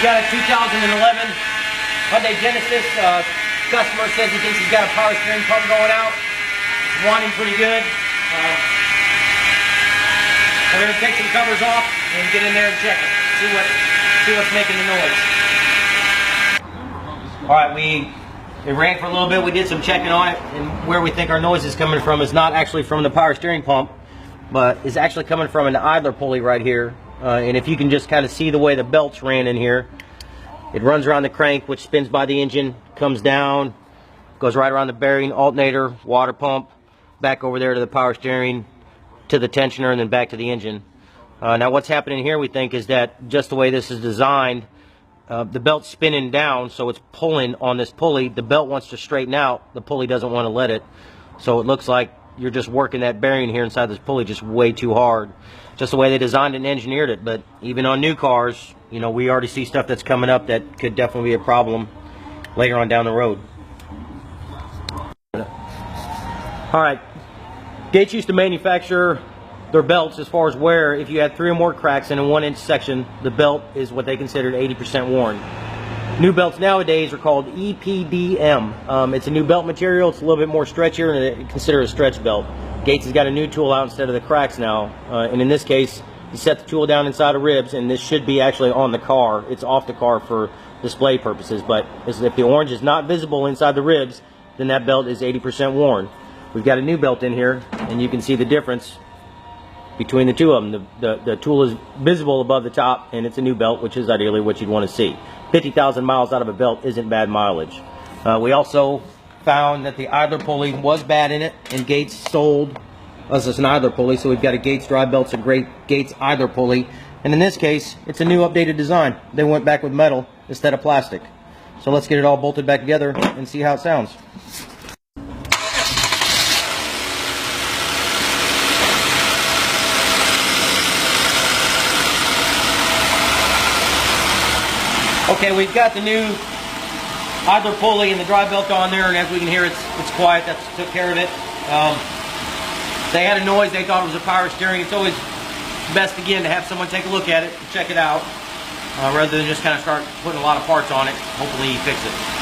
got a 2011 Hyundai Genesis. Customer says he thinks he's got a power steering pump going out. It's whining pretty good. We're going to take some covers off and get in there and check it. See what's making the noise. Alright, it ran for a little bit. We did some checking on it, and where we think our noise is coming from is not actually from the power steering pump, but is actually coming from an idler pulley right here. And if you can just kind of see the way the belts ran in here, it runs around the crank, which spins by the engine, comes down, goes right around the bearing, alternator, water pump, back over there to the power steering, to the tensioner, and then back to the engine. Now what's happening here, we think, is that just the way this is designed, the belt's spinning down, so it's pulling on this pulley. The belt wants to straighten out. The pulley doesn't want to let it. So it looks like you're just working that bearing here inside this pulley just way too hard. Just the way they designed it and engineered it. But even on new cars, you know, we already see stuff that's coming up that could definitely be a problem later on down the road. Alright, Gates used to manufacture their belts as far as wear. If you had 3 or more cracks in a 1-inch section, the belt is what they considered 80% worn. New belts nowadays are called EPDM. It's a new belt material. It's a little bit more stretchier, and it's considered a stretch belt. Gates has got a new tool out instead of the cracks now, and in this case, you set the tool down inside of ribs, and this should be actually on the car. It's off the car for display purposes, but if the orange is not visible inside the ribs, then that belt is 80% worn. We've got a new belt in here, and you can see the difference between the two of them. The tool is visible above the top, and it's a new belt, which is ideally what you'd want to see. 50,000 miles out of a belt isn't bad mileage. We also found that the idler pulley was bad in it, and Gates sold us as an idler pulley, so we've got a Gates dry belt, a great Gates idler pulley, and in this case, it's a new updated design. They went back with metal instead of plastic. So let's get it all bolted back together and see how it sounds. Okay, we've got the new idler pulley and the dry belt on there, and as we can hear, it's quiet. That took care of it. They had a noise. They thought it was a power steering. It's always best, again, to have someone take a look at it and check it out, rather than just kind of start putting a lot of parts on it. Hopefully you fix it.